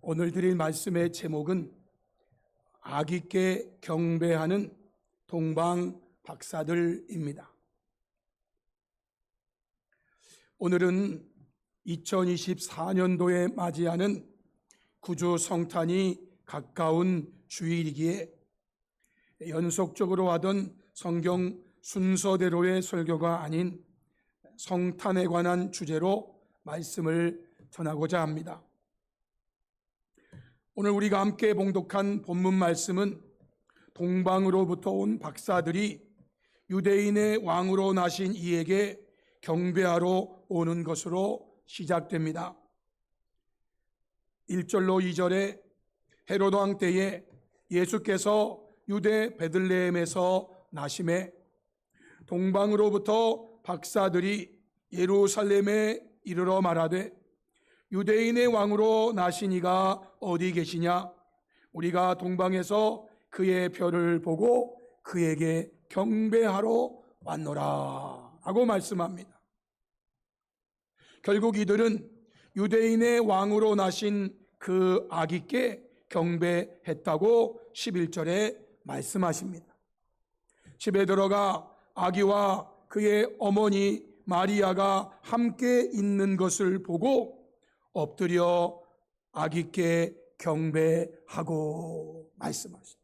오늘 드릴 말씀의 제목은 아기께 경배하는 동방 박사들입니다. 오늘은 2024년도에 맞이하는 구주 성탄이 가까운 주일이기에 연속적으로 하던 성경 순서대로의 설교가 아닌 성탄에 관한 주제로 말씀을 전하고자 합니다. 오늘 우리가 함께 봉독한 본문 말씀은 동방으로부터 온 박사들이 유대인의 왕으로 나신 이에게 경배하러 오는 것으로 시작됩니다. 1절로 2절에 헤로드 왕 때에 예수께서 유대 베들레헴에서 나심에 동방으로부터 박사들이 예루살렘에 이르러 말하되 유대인의 왕으로 나신 이가 어디 계시냐? 우리가 동방에서 그의 별을 보고 그에게 경배하러 왔노라 하고 말씀합니다. 결국 이들은 유대인의 왕으로 나신 그 아기께 경배했다고 11절에 말씀하십니다. 집에 들어가 아기와 그의 어머니 마리아가 함께 있는 것을 보고 엎드려 아기께 경배하고 말씀하시죠.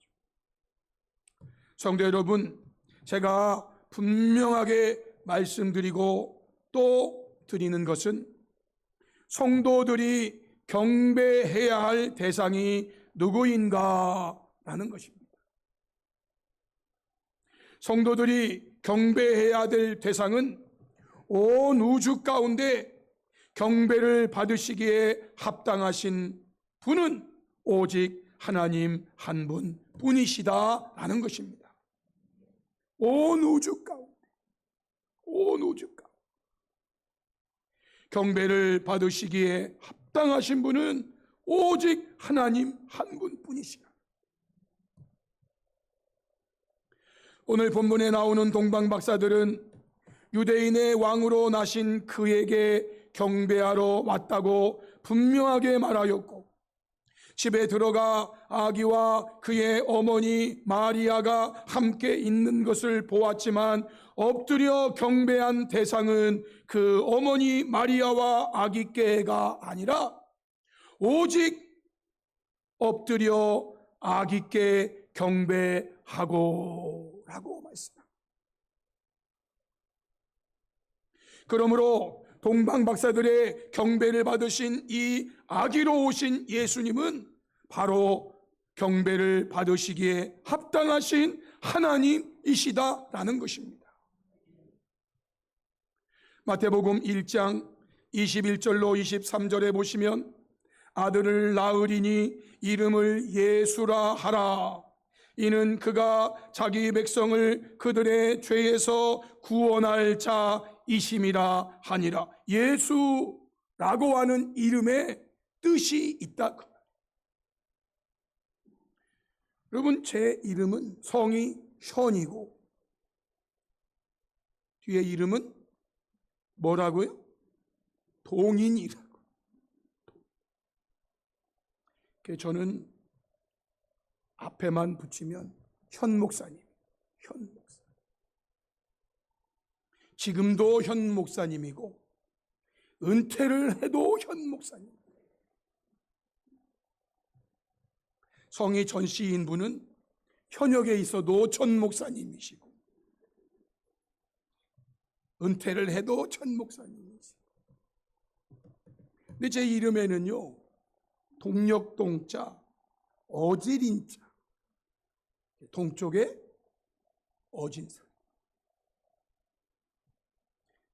성도 여러분, 제가 분명하게 말씀드리고 또 드리는 것은 성도들이 경배해야 할 대상이 누구인가라는 것입니다. 성도들이 경배해야 될 대상은 온 우주 가운데 경배를 받으시기에 합당하신 분은 오직 하나님 한 분뿐이시다라는 것입니다. 온 우주 가운데 경배를 받으시기에 합당하신 분은 오직 하나님 한 분뿐이시다. 오늘 본문에 나오는 동방 박사들은 유대인의 왕으로 나신 그에게 경배하러 왔다고 분명하게 말하였고, 집에 들어가 아기와 그의 어머니 마리아가 함께 있는 것을 보았지만 엎드려 경배한 대상은 그 어머니 마리아와 아기께가 아니라 오직 엎드려 아기께 경배하고 라고 말씀합니다. 그러므로 동방 박사들의 경배를 받으신 이 아기로 오신 예수님은 바로 경배를 받으시기에 합당하신 하나님이시다라는 것입니다. 마태복음 1장 21절로 23절에 보시면 아들을 낳으리니 이름을 예수라 하라. 이는 그가 자기 백성을 그들의 죄에서 구원할 자이심이라 하니라. 예수라고 하는 이름에 뜻이 있다. 여러분, 제 이름은 성이 션이고 뒤에 이름은 뭐라고요? 동인이라고. 저는 앞에만 붙이면 현 목사님, 현 목사. 지금도 현 목사님이고 은퇴를 해도 현 목사님. 성이 전 씨인 분은 현역에 있어도 전 목사님이시고 은퇴를 해도 전 목사님이시고. 근데 제 이름에는요, 동력동자, 어질인자, 동쪽에 어진사.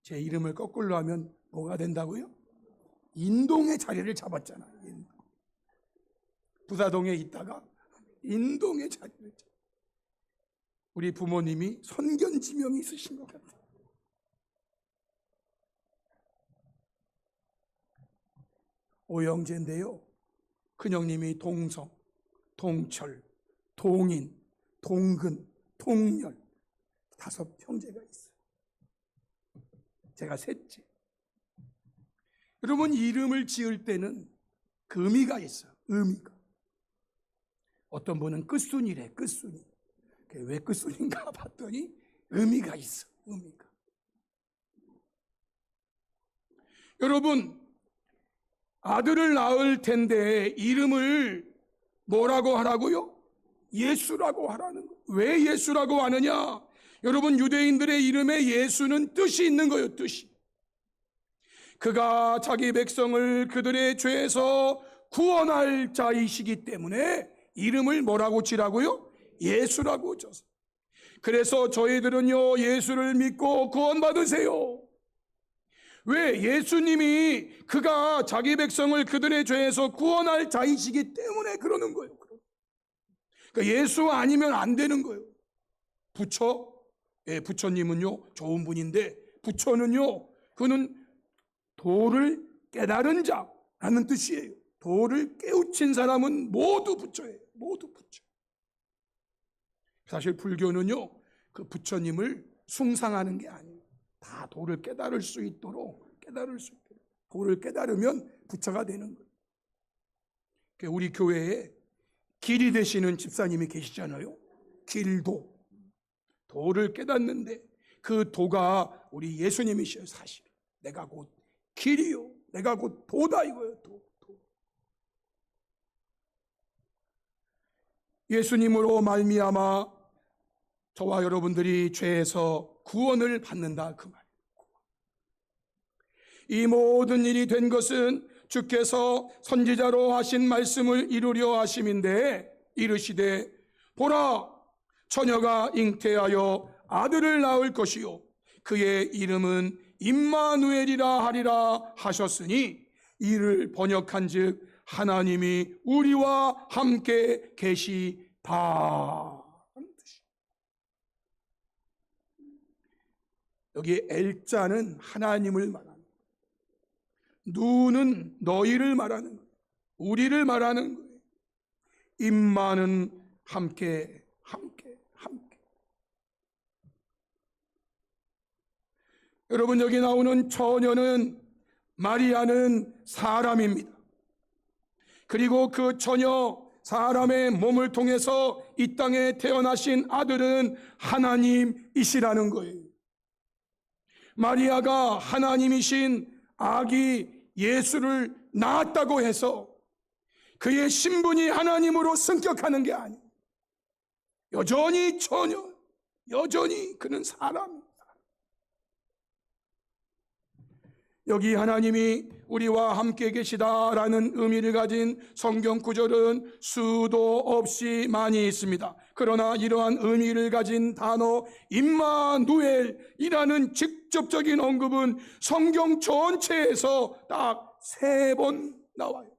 제 이름을 거꾸로 하면 뭐가 된다고요? 인동의 자리를 잡았잖아요. 인동. 부사동에 있다가 인동의 자리를 잡았어요. 우리 부모님이 선견지명이 있으신 것 같아요. 오영재인데요, 큰형님이 동성, 동철, 동인, 동근, 동열 5 형제가 있어요. 제가 셋째. 여러분, 이름을 지을 때는 그 의미가 있어요. 의미가. 어떤 분은 끝순이래, 끝순이. 왜 끝순인가 봤더니 의미가 있어, 의미가. 여러분, 아들을 낳을 텐데 이름을 뭐라고 하라고요? 예수라고 하라는 거예요. 왜 예수라고 하느냐? 여러분, 유대인들의 이름에 예수는 뜻이 있는 거예요, 뜻이. 그가 자기 백성을 그들의 죄에서 구원할 자이시기 때문에 이름을 뭐라고 지라고요? 예수라고 져서. 그래서 저희들은요, 예수를 믿고 구원받으세요. 왜? 예수님이 그가 자기 백성을 그들의 죄에서 구원할 자이시기 때문에 그러는 거예요. 그러니까 예수 아니면 안 되는 거예요. 부처? 예, 부처님은요, 좋은 분인데, 부처는요, 그는 도를 깨달은 자라는 뜻이에요. 도를 깨우친 사람은 모두 부처예요. 모두 부처. 사실 불교는요, 그 부처님을 숭상하는 게 아니에요. 다 도를 깨달을 수 있도록 도를 깨달으면 부처가 되는 거예요. 우리 교회에 길이 되시는 집사님이 계시잖아요. 길도. 도를 깨닫는데 그 도가 우리 예수님이셔요. 사실 내가 곧 길이요, 내가 곧 도다 이거예요. 도. 예수님으로 말미암아 저와 여러분들이 죄에서 구원을 받는다 그 말이에요. 이 모든 일이 된 것은 주께서 선지자로 하신 말씀을 이루려 하심인데, 이르시되 보라, 처녀가 잉태하여 아들을 낳을 것이요 그의 이름은 임마누엘이라 하리라 하셨으니, 이를 번역한즉 하나님이 우리와 함께 계시다. 여기 엘자는 하나님을 말합니다. 누는 너희를 말하는 거예요. 우리를 말하는 거예요. 임마는 함께. 여러분, 여기 나오는 처녀는, 마리아는 사람입니다. 그리고 그 처녀 사람의 몸을 통해서 이 땅에 태어나신 아들은 하나님이시라는 거예요. 마리아가 하나님이신 아기 예수를 낳았다고 해서 그의 신분이 하나님으로 승격하는 게 아니에요. 여전히 처녀, 여전히 그는 사람입니다. 여기 하나님이 우리와 함께 계시다라는 의미를 가진 성경 구절은 수도 없이 많이 있습니다. 그러나 이러한 의미를 가진 단어 임마누엘이라는 직접적인 언급은 성경 전체에서 딱 3번 나와요.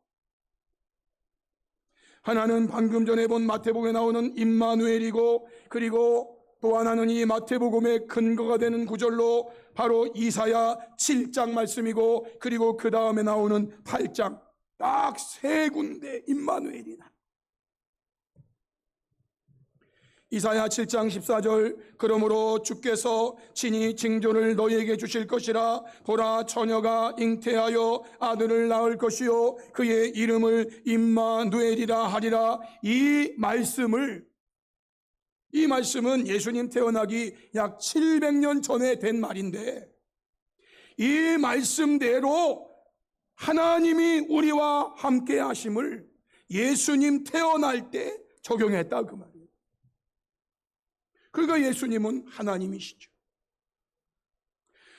하나는 방금 전에 본 마태복음에 나오는 임마누엘이고, 그리고 또 하나는 이 마태복음의 근거가 되는 구절로 바로 이사야 7장 말씀이고, 그리고 그 다음에 나오는 8장, 딱 3군데 임마누엘이다. 이사야 7장 14절, 그러므로 주께서 친히 징조를 너희에게 주실 것이라. 보라, 처녀가 잉태하여 아들을 낳을 것이요 그의 이름을 임마누엘이라 하리라. 이 말씀은 예수님 태어나기 약 700년 전에 된 말인데, 이 말씀대로 하나님이 우리와 함께 하심을 예수님 태어날 때 적용했다 그 말이에요. 그러니까 예수님은 하나님이시죠.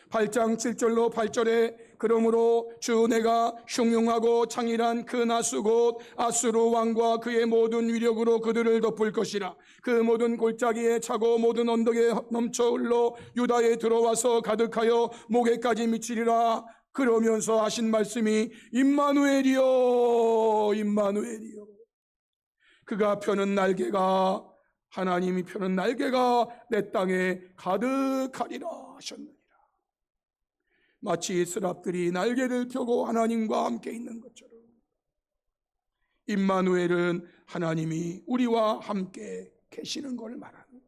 8장 7절로 8절에 그러므로 주 내가 흉흉하고 창일한 그 나스 곧 아수르 왕과 그의 모든 위력으로 그들을 덮을 것이라. 그 모든 골짜기에 차고 모든 언덕에 넘쳐 흘러 유다에 들어와서 가득하여 목에까지 미치리라. 그러면서 하신 말씀이 임마누엘이요, 임마누엘이요. 그가 펴는 날개가, 하나님이 펴는 날개가 내 땅에 가득하리라 하셨느니라. 마치 스랍들이 날개를 펴고 하나님과 함께 있는 것처럼 임마누엘은 하나님이 우리와 함께 계시는 걸 말하는 거예요.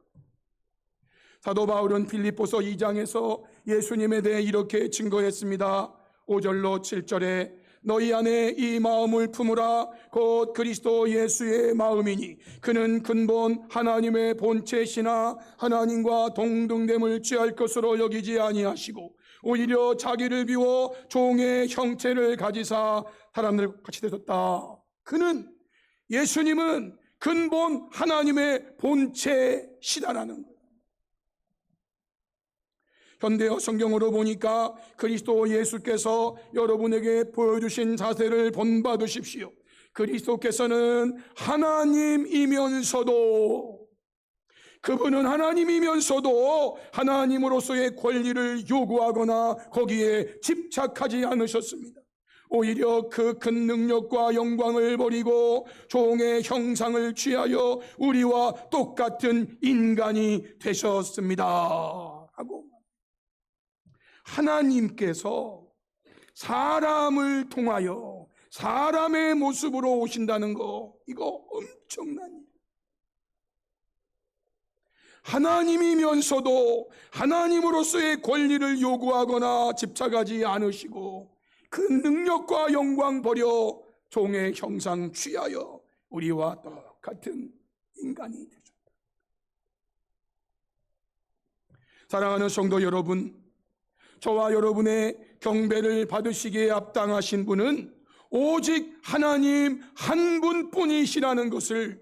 사도 바울은 빌립보서 2장에서 예수님에 대해 이렇게 증거했습니다. 5절로 7절에 너희 안에 이 마음을 품으라. 곧 그리스도 예수의 마음이니 그는 근본 하나님의 본체시나 하나님과 동등됨을 취할 것으로 여기지 아니하시고 오히려 자기를 비워 종의 형체를 가지사 사람들 같이 되셨다. 그는, 예수님은 근본 하나님의 본체시다라는 거예요. 현대어 성경으로 보니까 그리스도 예수께서 여러분에게 보여주신 자세를 본받으십시오. 그리스도께서는 하나님이면서도, 그분은 하나님이면서도 하나님으로서의 권리를 요구하거나 거기에 집착하지 않으셨습니다. 오히려 그 큰 능력과 영광을 버리고 종의 형상을 취하여 우리와 똑같은 인간이 되셨습니다 하고, 하나님께서 사람을 통하여 사람의 모습으로 오신다는 거, 이거 엄청난 일. 하나님이면서도 하나님으로서의 권리를 요구하거나 집착하지 않으시고 그 능력과 영광 버려 종의 형상 취하여 우리와 똑같은 인간이 되셨다. 사랑하는 성도 여러분, 저와 여러분의 경배를 받으시기에 합당하신 분은 오직 하나님 한 분뿐이시라는 것을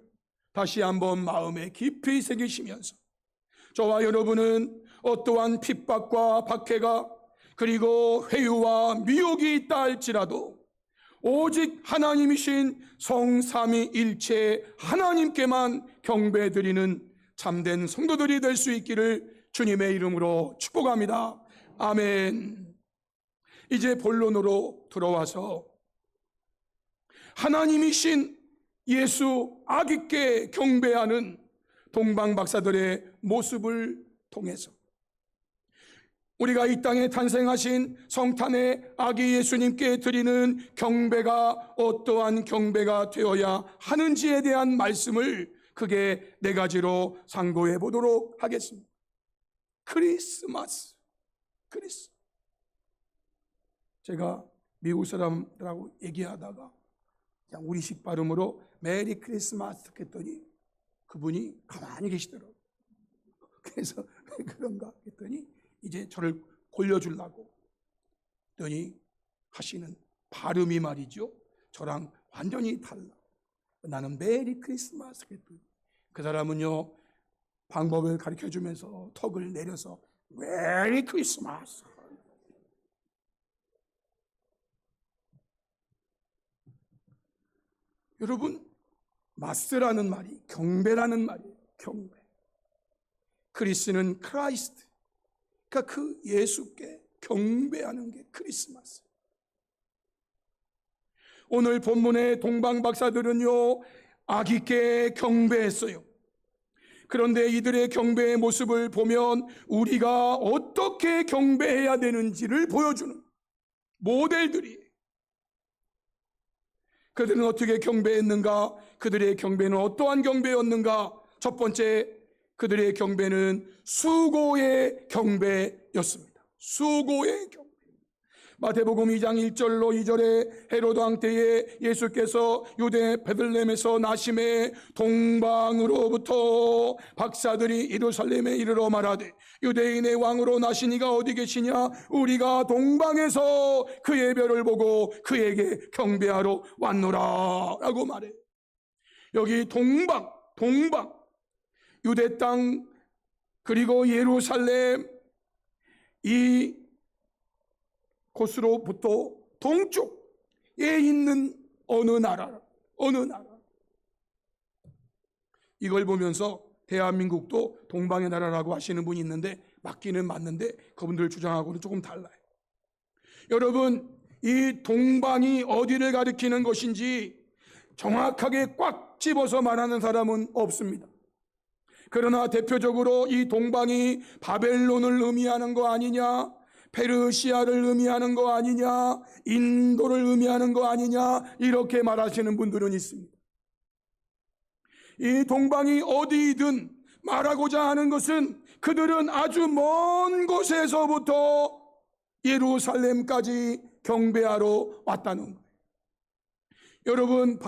다시 한번 마음에 깊이 새기시면서, 저와 여러분은 어떠한 핍박과 박해가 그리고 회유와 미혹이 있다 할지라도 오직 하나님이신 성삼위일체 하나님께만 경배드리는 참된 성도들이 될 수 있기를 주님의 이름으로 축복합니다. 아멘. 이제 본론으로 들어와서 하나님이신 예수 아기께 경배하는 동방 박사들의 모습을 통해서 우리가 이 땅에 탄생하신 성탄의 아기 예수님께 드리는 경배가 어떠한 경배가 되어야 하는지에 대한 말씀을 크게 4가지로 상고해 보도록 하겠습니다. 크리스마스. 제가 미국 사람들하고 얘기하다가 그냥 우리식 발음으로 메리 크리스마스 했더니 그분이 가만히 계시더라고요. 그래서 왜 그런가 했더니 이제 저를 골려주려고 했더니 하시는 발음이 말이죠, 저랑 완전히 달라. 나는 메리 크리스마스 했더니 그 사람은요 방법을 가르쳐주면서 턱을 내려서 메리 크리스마스. 여러분, 마스라는 말이 경배라는 말이에요. 경배. 크리스는 크라이스트, 그러니까 그 예수께 경배하는 게 크리스마스. 오늘 본문의 동방 박사들은요 아기께 경배했어요. 그런데 이들의 경배의 모습을 보면 우리가 어떻게 경배해야 되는지를 보여주는 모델들이에요. 그들은 어떻게 경배했는가? 그들의 경배는 어떠한 경배였는가? 첫 번째, 그들의 경배는 수고의 경배였습니다. 수고의 경배. 마태복음 2장 1절로 2절에 헤로드 왕 때에 예수께서 유대 베들레헴에서 나심에 동방으로부터 박사들이 예루살렘에 이르러 말하되 유대인의 왕으로 나신 이가 어디 계시냐? 우리가 동방에서 그의 별을 보고 그에게 경배하러 왔노라 라고 말해요. 여기 동방 유대 땅 그리고 예루살렘 이 곳으로부터 동쪽에 있는 어느 나라. 이걸 보면서 대한민국도 동방의 나라라고 하시는 분이 있는데 맞기는 맞는데 그분들 주장하고는 조금 달라요. 여러분, 이 동방이 어디를 가리키는 것인지 정확하게 꽉 집어서 말하는 사람은 없습니다. 그러나 대표적으로 이 동방이 바벨론을 의미하는 거 아니냐, 페르시아를 의미하는 거 아니냐, 인도를 의미하는 거 아니냐, 이렇게 말하시는 분들은 있습니다. 이 동방이 어디이든 말하고자 하는 것은 그들은 아주 먼 곳에서부터 예루살렘까지 경배하러 왔다는 거예요. 여러분,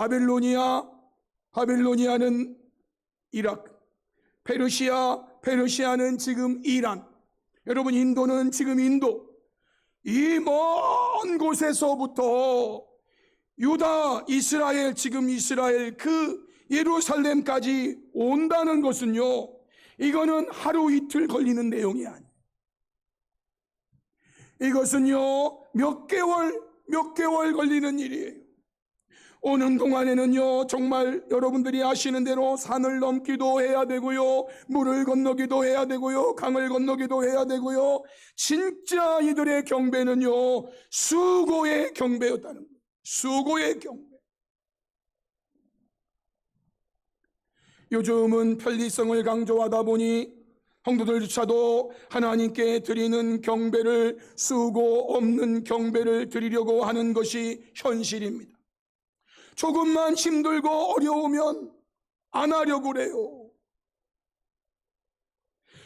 바빌로니아는 이라크, 페르시아는 지금 이란, 여러분 인도는 지금 인도, 이 먼 곳에서부터 유다, 이스라엘, 지금 이스라엘 그 예루살렘까지 온다는 것은요, 이거는 하루 이틀 걸리는 내용이 아니에요. 이것은요 몇 개월 걸리는 일이에요. 오는 동안에는요 정말 여러분들이 아시는 대로 산을 넘기도 해야 되고요, 물을 건너기도 해야 되고요, 강을 건너기도 해야 되고요. 진짜 이들의 경배는요 수고의 경배였다는 거예요. 수고의 경배. 요즘은 편리성을 강조하다 보니 성도들조차도 하나님께 드리는 경배를 수고 없는 경배를 드리려고 하는 것이 현실입니다. 조금만 힘들고 어려우면 안 하려고 그래요.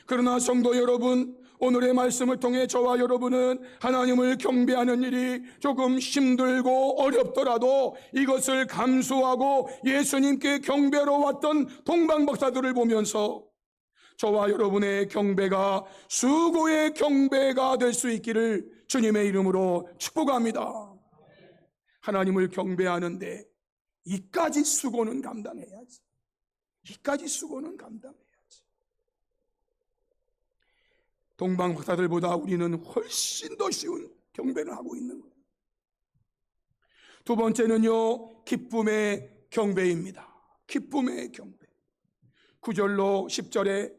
그러나 성도 여러분, 오늘의 말씀을 통해 저와 여러분은 하나님을 경배하는 일이 조금 힘들고 어렵더라도 이것을 감수하고 예수님께 경배하러 왔던 동방박사들을 보면서 저와 여러분의 경배가 수고의 경배가 될 수 있기를 주님의 이름으로 축복합니다. 하나님을 경배하는데 이까지 수고는 감당해야지. 이까지 수고는 감당해야지. 동방 박사들보다 우리는 훨씬 더 쉬운 경배를 하고 있는 거예요. 두 번째는요, 기쁨의 경배입니다. 기쁨의 경배. 9절로 10절에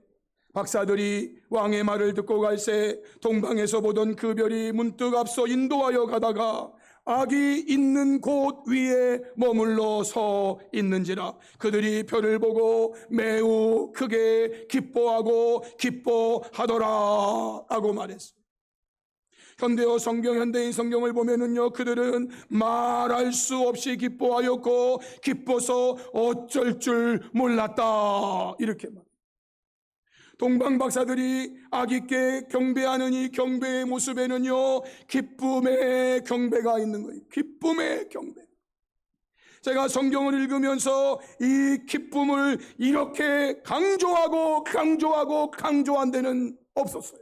박사들이 왕의 말을 듣고 갈새 동방에서 보던 그 별이 문득 앞서 인도하여 가다가 악이 있는 곳 위에 머물러 서 있는지라 그들이 별을 보고 매우 크게 기뻐하고 기뻐하더라 라고 말했어요. 현대인 성경을 보면은요, 그들은 말할 수 없이 기뻐하였고 기뻐서 어쩔 줄 몰랐다 이렇게 말해요. 동방 박사들이 악있게 경배하는 이 경배의 모습에는요, 기쁨의 경배가 있는 거예요. 기쁨의 경배. 제가 성경을 읽으면서 이 기쁨을 이렇게 강조한 데는 없었어요.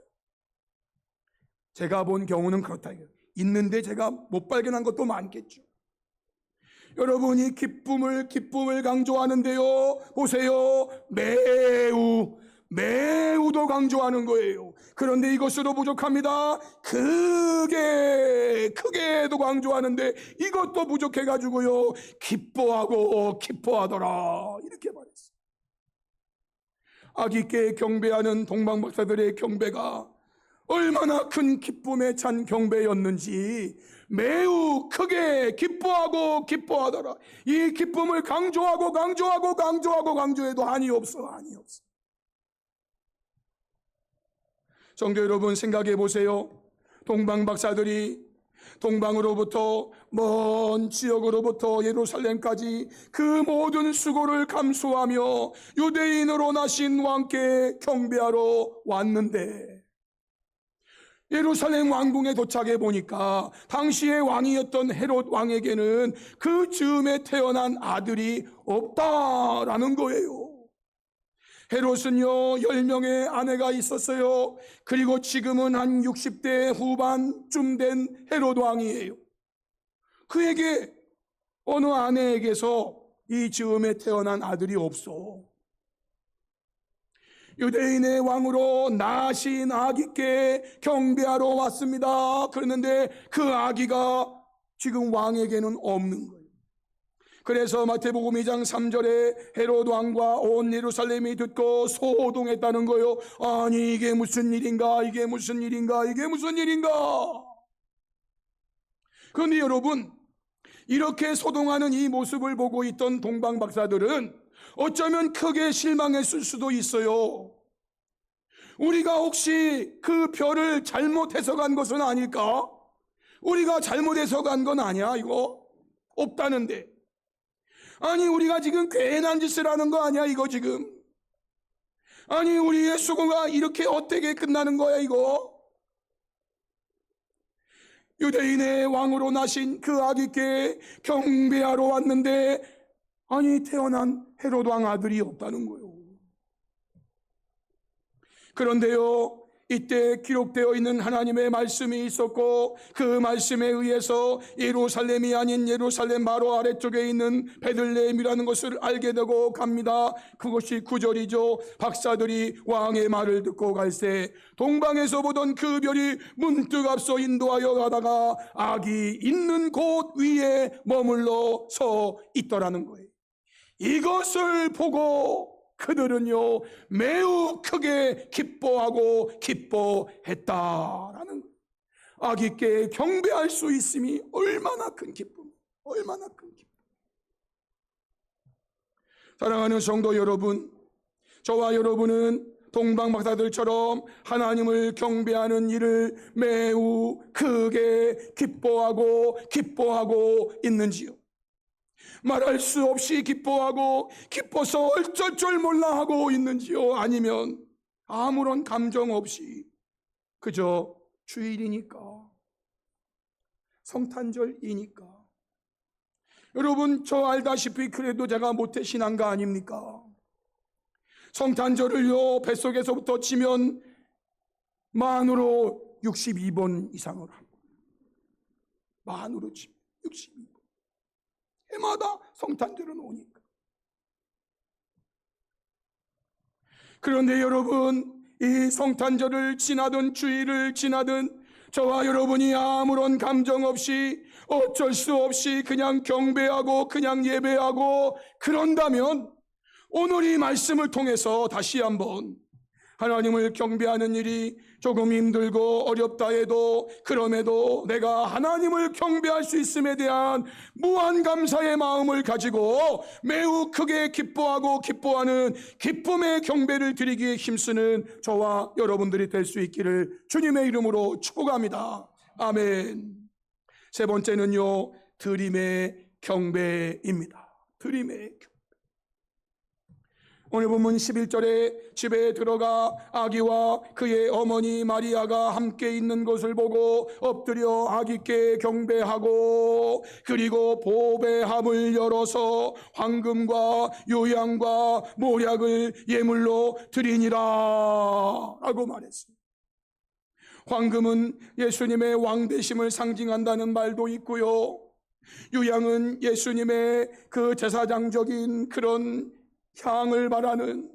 제가 본 경우는 그렇다. 있는데 제가 못 발견한 것도 많겠죠. 여러분이 기쁨을 강조하는데요, 보세요. 매우도 강조하는 거예요. 그런데 이것으로 부족합니다. 크게도 강조하는데 이것도 부족해가지고요, 기뻐하더라 이렇게 말했어요. 악있게 경배하는 동방박사들의 경배가 얼마나 큰 기쁨에 찬 경배였는지 매우 크게 기뻐하더라. 이 기쁨을 강조해도 한이 없어. 성도 여러분, 생각해 보세요. 동방 박사들이 동방으로부터 먼 지역으로부터 예루살렘까지 그 모든 수고를 감수하며 유대인으로 나신 왕께 경배하러 왔는데, 예루살렘 왕궁에 도착해 보니까 당시의 왕이었던 헤롯 왕에게는 그 즈음에 태어난 아들이 없다라는 거예요. 헤롯은요 10명의 아내가 있었어요. 그리고 지금은 한 60대 후반쯤 된 헤롯 왕이에요. 그에게 어느 아내에게서 이 즈음에 태어난 아들이 없어. 유대인의 왕으로 나신 아기께 경배하러 왔습니다. 그랬는데 그 아기가 지금 왕에게는 없는 거예요. 그래서 마태복음 2장 3절에 헤롯 왕과 온 예루살렘이 듣고 소동했다는 거예요. 아니 이게 무슨 일인가. 그런데 여러분, 이렇게 소동하는 이 모습을 보고 있던 동방 박사들은 어쩌면 크게 실망했을 수도 있어요. 우리가 혹시 그 별을 잘못 해석한 것은 아닐까? 우리가 잘못 해석한 건 아니야 이거? 없다는데. 아니 우리가 지금 괜한 짓을 하는 거 아니야 이거 지금? 아니 우리의 수고가 이렇게 어떻게 끝나는 거야 이거? 유대인의 왕으로 나신 그 아기께 경배하러 왔는데, 아니 태어난 헤롯 왕 아들이 없다는 거예요. 그런데요, 이때 기록되어 있는 하나님의 말씀이 있었고, 그 말씀에 의해서 예루살렘이 아닌 예루살렘 바로 아래쪽에 있는 베들레헴이라는 것을 알게 되고 갑니다. 그것이 9절이죠. 박사들이 왕의 말을 듣고 갈새 동방에서 보던 그 별이 문득 앞서 인도하여 가다가 아기 있는 곳 위에 머물러 서 있더라는 거예요. 이것을 보고 그들은요 매우 크게 기뻐하고 기뻐했다라는 거예요. 아기께 경배할 수 있음이 얼마나 큰 기쁨, 얼마나 큰 기쁨. 사랑하는 성도 여러분, 저와 여러분은 동방 박사들처럼 하나님을 경배하는 일을 매우 크게 기뻐하고 있는지요? 말할 수 없이 기뻐하고 기뻐서 어쩔 줄 몰라 하고 있는지요? 아니면 아무런 감정 없이 그저 주일이니까, 성탄절이니까. 여러분, 저 알다시피 그래도 제가 모태신앙가 아닙니까? 성탄절을요 뱃속에서부터 치면 만으로 62번 이상을 합니다. 만으로 치면 62번. 해마다 성탄절은 오니까. 그런데 여러분, 이 성탄절을 지나든 주일을 지나든 저와 여러분이 아무런 감정 없이 어쩔 수 없이 그냥 경배하고 그냥 예배하고 그런다면, 오늘 이 말씀을 통해서 다시 한번 하나님을 경배하는 일이 조금 힘들고 어렵다 해도, 그럼에도 내가 하나님을 경배할 수 있음에 대한 무한 감사의 마음을 가지고 매우 크게 기뻐하고 기뻐하는 기쁨의 경배를 드리기에 힘쓰는 저와 여러분들이 될 수 있기를 주님의 이름으로 축복합니다. 아멘. 세 번째는요, 드림의 경배입니다. 드림의 경배. 오늘 본문 11절에 집에 들어가 아기와 그의 어머니 마리아가 함께 있는 것을 보고 엎드려 아기께 경배하고, 그리고 보배함을 열어서 황금과 요양과 모략을 예물로 드리니라 라고 말했습니다. 황금은 예수님의 왕되심을 상징한다는 말도 있고요, 요양은 예수님의 그 제사장적인 그런 향을 바라는,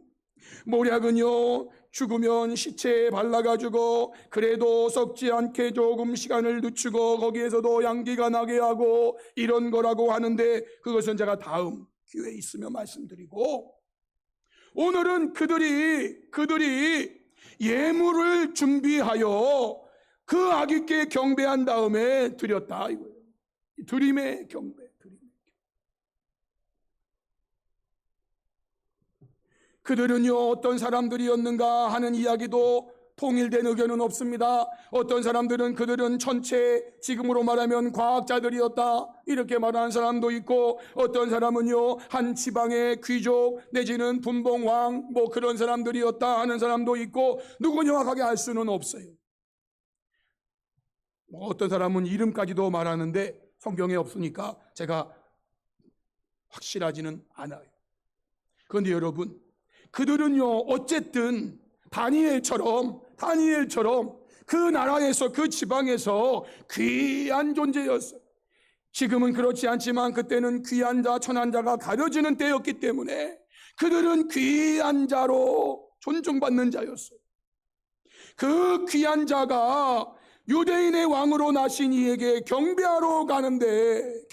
모략은요 죽으면 시체에 발라가지고 그래도 썩지 않게 조금 시간을 늦추고 거기에서도 향기가 나게 하고 이런 거라고 하는데, 그것은 제가 다음 기회에 있으면 말씀드리고, 오늘은 그들이 예물을 준비하여 그 아기께 경배한 다음에 드렸다 이거예요. 드림의 경배. 그들은요 어떤 사람들이었는가 하는 이야기도 통일된 의견은 없습니다. 어떤 사람들은 그들은 전체 지금으로 말하면 과학자들이었다 이렇게 말하는 사람도 있고, 어떤 사람은요 한 지방의 귀족 내지는 분봉왕 뭐 그런 사람들이었다 하는 사람도 있고, 누구 정확하게 알 수는 없어요. 어떤 사람은 이름까지도 말하는데 성경에 없으니까 제가 확실하지는 않아요. 그런데 여러분, 그들은요 어쨌든 다니엘처럼 그 나라에서 그 지방에서 귀한 존재였어요. 지금은 그렇지 않지만 그때는 귀한 자 천한 자가 가려지는 때였기 때문에 그들은 귀한 자로 존중받는 자였어요. 그 귀한 자가 유대인의 왕으로 나신 이에게 경배하러 가는데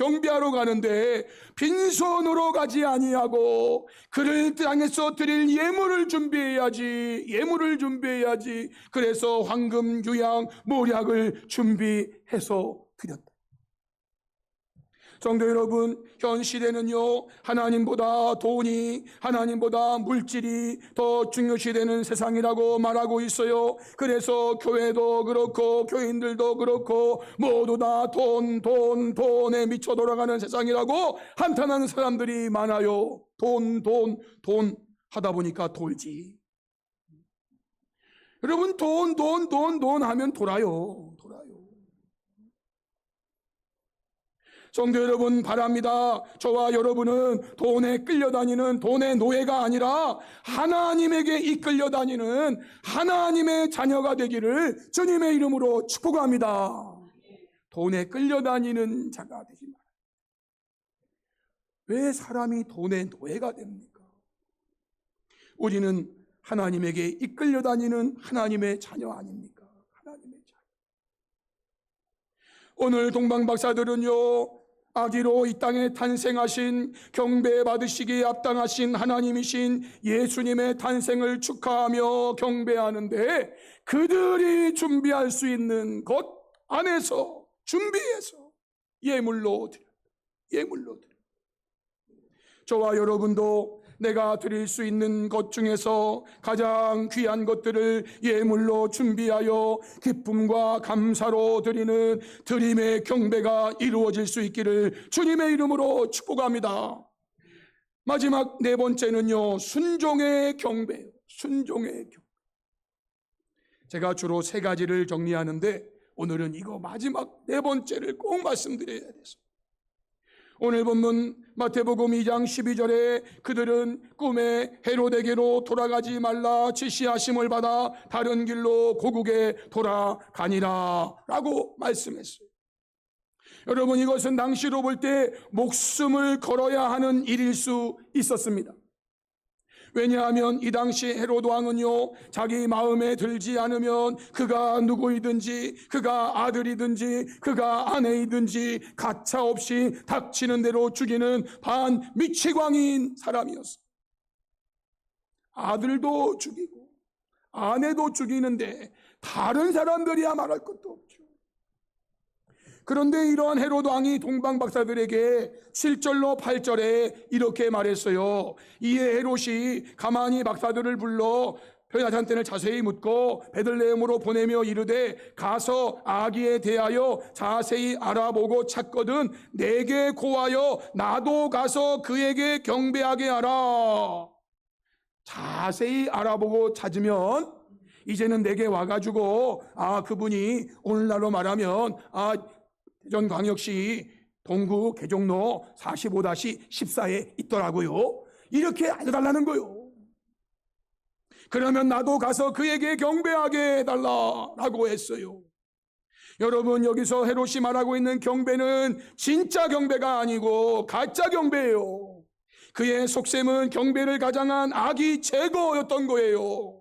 빈손으로 가지 아니하고 그를 향해서 드릴 예물을 준비해야지. 그래서 황금, 유향, 모략을 준비해서 드렸다. 성도 여러분, 현 시대는요 하나님보다 돈이, 하나님보다 물질이 더 중요시되는 세상이라고 말하고 있어요. 그래서 교회도 그렇고 교인들도 그렇고 모두 다 돈에 미쳐 돌아가는 세상이라고 한탄하는 사람들이 많아요. 돈 하다 보니까 돌지. 여러분, 돈 하면 돌아요. 성도 여러분, 바랍니다. 저와 여러분은 돈에 끌려다니는 돈의 노예가 아니라 하나님에게 이끌려 다니는 하나님의 자녀가 되기를 주님의 이름으로 축복합니다. 돈에 끌려다니는 자가 되지 말아요. 왜 사람이 돈의 노예가 됩니까? 우리는 하나님에게 이끌려 다니는 하나님의 자녀 아닙니까? 하나님의 자녀. 오늘 동방박사들은요, 아기로 이 땅에 탄생하신, 경배받으시기에 합당하신 하나님이신 예수님의 탄생을 축하하며 경배하는데, 그들이 준비할 수 있는 것 안에서 준비해서 예물로 드려요. 예물로 드려요. 저와 여러분도 내가 드릴 수 있는 것 중에서 가장 귀한 것들을 예물로 준비하여 기쁨과 감사로 드리는 드림의 경배가 이루어질 수 있기를 주님의 이름으로 축복합니다. 마지막 네 번째는요, 순종의 경배예요. 순종의 경배. 제가 주로 세 가지를 정리하는데 오늘은 이거 마지막 네 번째를 꼭 말씀드려야 돼서. 오늘 본문 마태복음 2장 12절에 그들은 꿈에 헤로데게로 돌아가지 말라 지시하심을 받아 다른 길로 고국에 돌아가니라 라고 말씀했어요. 여러분, 이것은 당시로 볼 때 목숨을 걸어야 하는 일일 수 있었습니다. 왜냐하면 이 당시 헤로드 왕은요, 자기 마음에 들지 않으면 그가 누구이든지, 그가 아들이든지 그가 아내이든지 가차없이 닥치는 대로 죽이는 반미치광이인 사람이었어요. 아들도 죽이고 아내도 죽이는데 다른 사람들이야 말할 것도 없죠. 그런데 이러한 헤로드 왕이 동방박사들에게 7절로 8절에 이렇게 말했어요. 이에 헤롯이 가만히 박사들을 불러 변화산ten을 자세히 묻고 베들레헴으로 보내며 이르되 가서 아기에 대하여 자세히 알아보고 찾거든 내게 고하여 나도 가서 그에게 경배하게 하라. 자세히 알아보고 찾으면 이제는 내게 와가지고 그분이 오늘날로 말하면 대전광역시 동구 개종로 45-14에 있더라고요. 이렇게 알려달라는 거요. 그러면 나도 가서 그에게 경배하게 해달라라고 했어요. 여러분, 여기서 헤롯이 말하고 있는 경배는 진짜 경배가 아니고 가짜 경배예요. 그의 속셈은 경배를 가장한 악이 제거였던 거예요.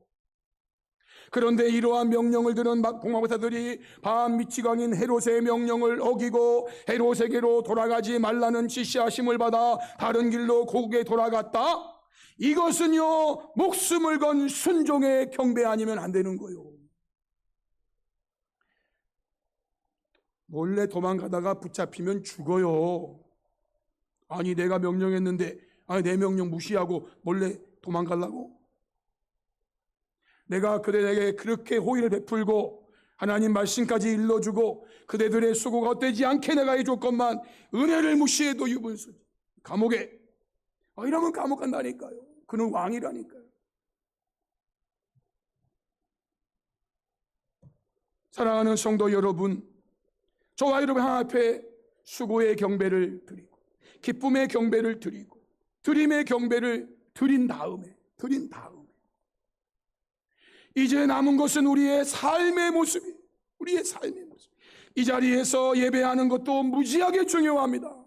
그런데 이러한 명령을 들은 동방박사들이 반미치광인 헤롯의 명령을 어기고 헤롯에게로 돌아가지 말라는 지시하심을 받아 다른 길로 고국에 돌아갔다? 이것은요, 목숨을 건 순종의 경배 아니면 안 되는 거예요. 몰래 도망가다가 붙잡히면 죽어요. 아니, 내가 명령했는데 내 명령 무시하고 몰래 도망가려고? 내가 그들에게 그렇게 호의를 베풀고 하나님 말씀까지 일러주고 그대들의 수고가 헛되지 않게 내가 해줬건만 은혜를 무시해도 유분수지. 감옥에 이러면 감옥 간다니까요. 그는 왕이라니까요. 사랑하는 성도 여러분, 저와 여러분 앞에 수고의 경배를 드리고 기쁨의 경배를 드리고 드림의 경배를 드린 다음에 이제 남은 것은 우리의 삶의 모습이에요. 우리의 삶의 모습. 이 자리에서 예배하는 것도 무지하게 중요합니다.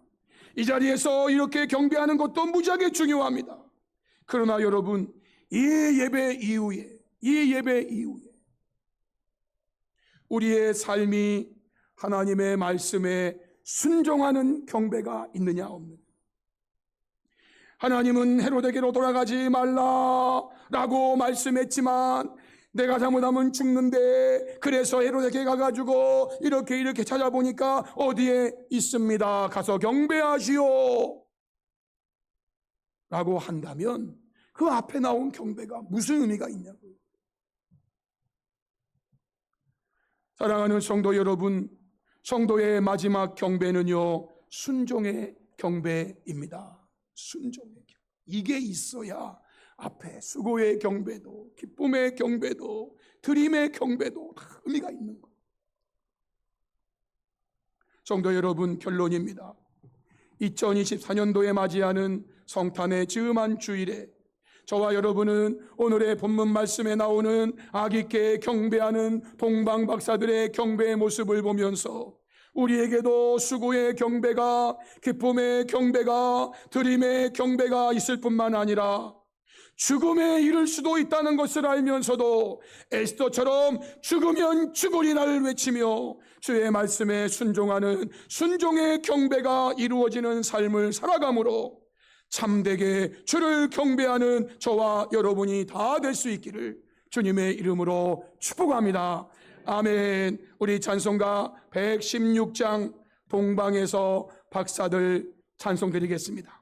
이 자리에서 이렇게 경배하는 것도 무지하게 중요합니다. 그러나 여러분, 이 예배 이후에 우리의 삶이 하나님의 말씀에 순종하는 경배가 있느냐 없느냐. 하나님은 헤롯에게로 돌아가지 말라라고 말씀했지만 내가 잘못하면 죽는데, 그래서 헤롯에게 가가지고 이렇게 찾아보니까 어디에 있습니다. 가서 경배하시오 라고 한다면 그 앞에 나온 경배가 무슨 의미가 있냐고요. 사랑하는 성도 여러분, 성도의 마지막 경배는요, 순종의 경배입니다. 순종의 경배. 이게 있어야 앞에 수고의 경배도, 기쁨의 경배도, 드림의 경배도 다 의미가 있는 거예요. 성도 여러분, 결론입니다. 2024년도에 맞이하는 성탄의 즈음한 주일에 저와 여러분은 오늘의 본문 말씀에 나오는 아기께 경배하는 동방 박사들의 경배의 모습을 보면서 우리에게도 수고의 경배가, 기쁨의 경배가, 드림의 경배가 있을 뿐만 아니라 죽음에 이를 수도 있다는 것을 알면서도 에스더처럼 죽으면 죽으리라를 외치며 주의 말씀에 순종하는 순종의 경배가 이루어지는 삶을 살아감으로 참되게 주를 경배하는 저와 여러분이 다 될 수 있기를 주님의 이름으로 축복합니다. 아멘. 우리 찬송가 116장 동방에서 박사들 찬송 드리겠습니다.